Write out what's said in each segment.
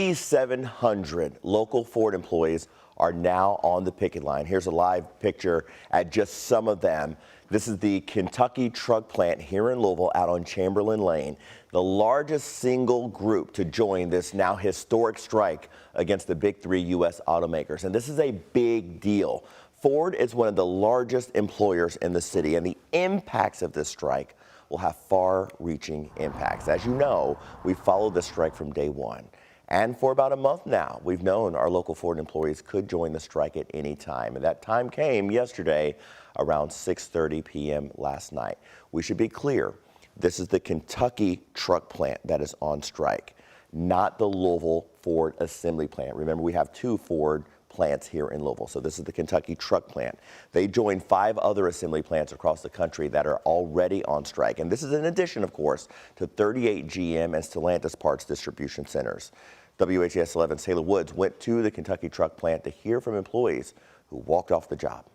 700 local Ford employees are now on the picket line. Here's a live picture at just some of them. This is the Kentucky truck plant here in Louisville out on Chamberlain Lane, the largest single group to join this now historic strike against the big three U.S. automakers. And this is a big deal. Ford is one of the largest employers in the city, and the impacts of this strike will have far-reaching impacts. As you know, we followed this strike from day one. And for about a month now, we've known our local Ford employees could join the strike at any time. And that time came yesterday around 6:30 p.m. last night. We should be clear, this is the Kentucky truck plant that is on strike, not the Louisville Ford assembly plant. Remember, we have two Ford plants here in Louisville. So this is the Kentucky truck plant. They joined 5 other assembly plants across the country that are already on strike. And this is in addition, of course, to 38 GM and Stellantis parts distribution centers. WHAS11's Taylor Woods went to the Kentucky truck plant to hear from employees who walked off the job.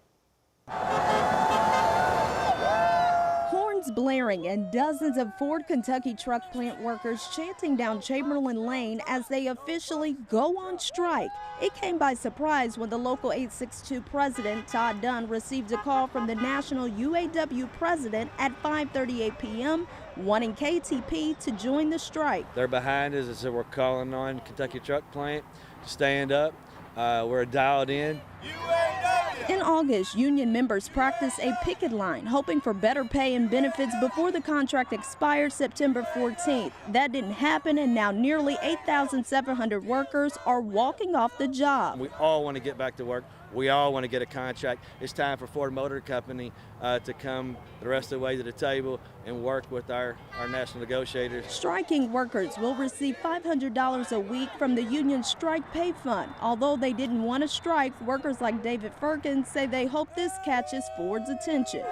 Horns blaring and dozens of Ford Kentucky truck plant workers chanting down Chamberlain Lane as they officially go on strike. It came by surprise when the local 862 president, Todd Dunn, received a call from the national UAW president at 5:38 p.m. wanting KTP to join the strike. They're behind us, so we're calling on Kentucky truck plant to stand up. We're dialed in. In August, union members practiced a picket line, hoping for better pay and benefits before the contract expired September 14th. That didn't happen, and now nearly 8,700 workers are walking off the job. We all want to get back to work. We all want to get a contract. It's time for Ford Motor Company to come the rest of the way to the table and work with our national negotiators. Striking workers will receive $500 a week from the union strike pay fund. Although they didn't want to strike, workers like David Firkins say they hope this catches Ford's attention.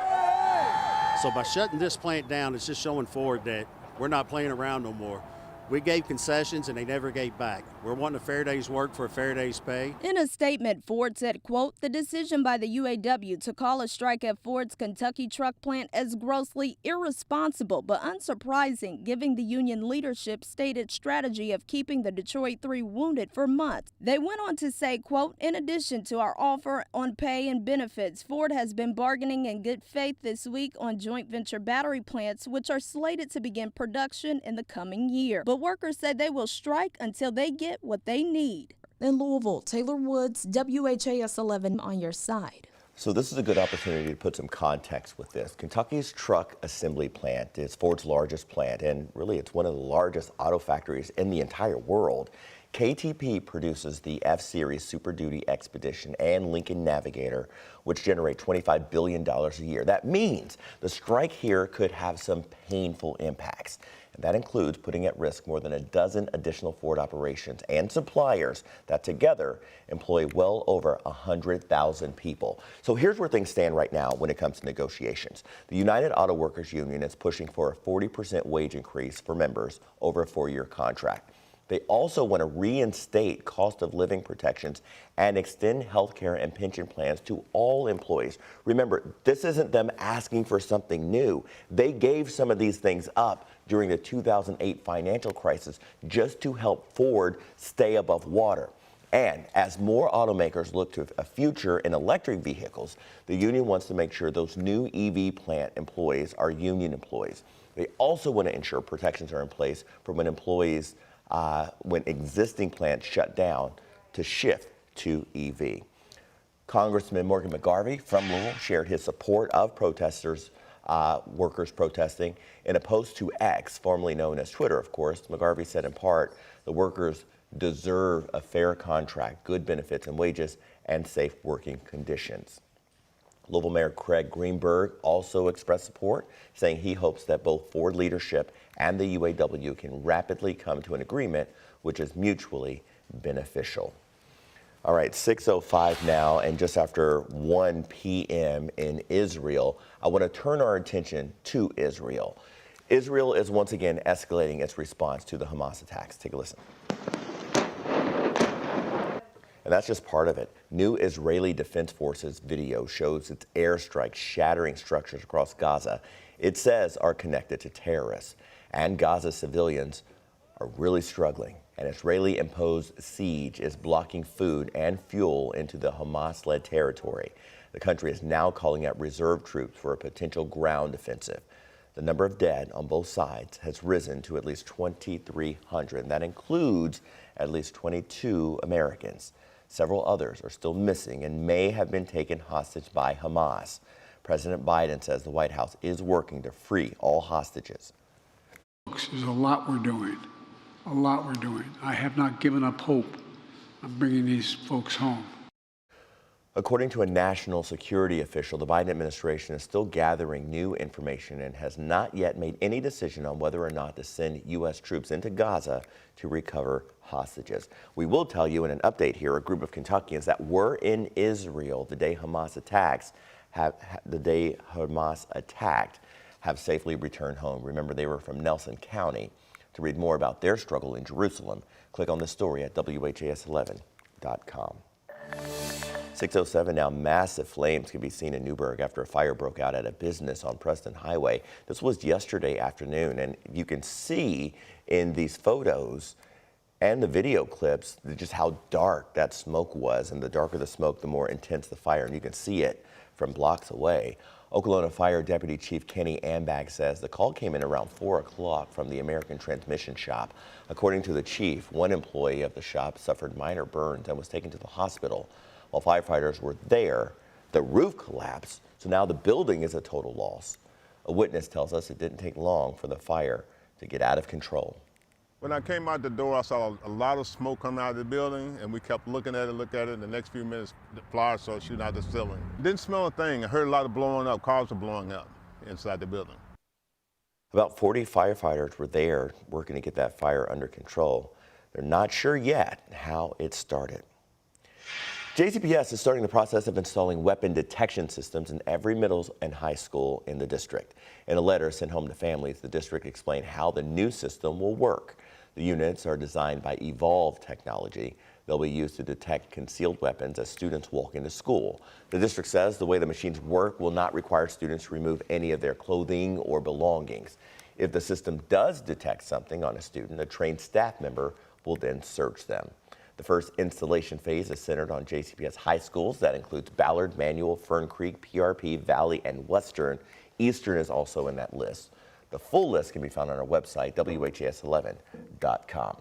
So by shutting this plant down, it's just showing Ford that we're not playing around no more. We gave concessions and they never gave back. We're wanting a fair day's work for a fair day's pay. In a statement, Ford said, quote, "The decision by the UAW to call a strike at Ford's Kentucky truck plant is grossly irresponsible, but unsurprising, given the union leadership's stated strategy of keeping the Detroit Three wounded for months." They went on to say, quote, "In addition to our offer on pay and benefits, Ford has been bargaining in good faith this week on joint venture battery plants, which are slated to begin production in the coming year. But workers say they will strike until they get what they need." In Louisville, Taylor Woods, WHAS 11 on your side. So this is a good opportunity to put some context with this. Kentucky's truck assembly plant is Ford's largest plant, and really it's one of the largest auto factories in the entire world. KTP produces the F-Series Super Duty Expedition and Lincoln Navigator, which generate $25 billion a year. That means the strike here could have some painful impacts. And that includes putting at risk more than a dozen additional Ford operations and suppliers that together employ well over 100,000 people. So here's where things stand right now when it comes to negotiations. The United Auto Workers Union is pushing for a 40% wage increase for members over a 4-year contract. They also want to reinstate cost of living protections and extend health care and pension plans to all employees. Remember, this isn't them asking for something new. They gave some of these things up during the 2008 financial crisis just to help Ford stay above water. And as more automakers look to a future in electric vehicles, the union wants to make sure those new EV plant employees are union employees. They also want to ensure protections are in place for when employees when existing plants shut down to shift to EV. Congressman Morgan McGarvey from Louisville shared his support of protesters, workers protesting. In a post to X, formerly known as Twitter, of course, McGarvey said in part, the workers deserve a fair contract, good benefits and wages, and safe working conditions. Louisville Mayor Craig Greenberg also expressed support, saying he hopes that both Ford leadership and the UAW can rapidly come to an agreement which is mutually beneficial. All right, 6:05 now, and just after 1 p.m. in Israel, I want to turn our attention to Israel. Israel is once again escalating its response to the Hamas attacks. Take a listen. And that's just part of it. New Israeli Defense Forces video shows its airstrikes shattering structures across Gaza it says are connected to terrorists. And Gaza civilians are really struggling. An Israeli-imposed siege is blocking food and fuel into the Hamas-led territory. The country is now calling out reserve troops for a potential ground offensive. The number of dead on both sides has risen to at least 2,300, and that includes at least 22 Americans. Several others are still missing and may have been taken hostage by Hamas. President Biden says the White House is working to free all hostages. There's a lot we're doing, a lot we're doing. I have not given up hope of bringing these folks home. According to a national security official, the Biden administration is still gathering new information and has not yet made any decision on whether or not to send U.S. troops into Gaza to recover hostages. We will tell you in an update here, a group of Kentuckians that were in Israel the day Hamas attacked have safely returned home. Remember, they were from Nelson County. To read more about their struggle in Jerusalem, click on the story at WHAS11.com. 6:07 now, massive flames can be seen in Newburgh after a fire broke out at a business on Preston Highway. This was yesterday afternoon, and you can see in these photos and the video clips just how dark that smoke was, and the darker the smoke, the more intense the fire, and you can see it from blocks away. Oklahoma Fire Deputy Chief Kenny Ambag says the call came in around 4 o'clock from the American Transmission Shop. According to the chief, one employee of the shop suffered minor burns and was taken to the hospital. While firefighters were there, the roof collapsed, so now the building is a total loss. A witness tells us it didn't take long for the fire to get out of control. When I came out the door, I saw a lot of smoke coming out of the building, and we kept looking at it. In the next few minutes, the fire started shooting out the ceiling. Didn't smell a thing. I heard a lot of blowing up. Cars were blowing up inside the building. About 40 firefighters were there working to get that fire under control. They're not sure yet how it started. JCPS is starting the process of installing weapon detection systems in every middle and high school in the district. In a letter sent home to families, the district explained how the new system will work. The units are designed by Evolve technology. They'll be used to detect concealed weapons as students walk into school. The district says the way the machines work will not require students to remove any of their clothing or belongings. If the system does detect something on a student, a trained staff member will then search them. The first installation phase is centered on JCPS high schools. That includes Ballard, Manual, Fern Creek, PRP, Valley, and Western. Eastern is also in that list. The full list can be found on our website, WHAS11.com.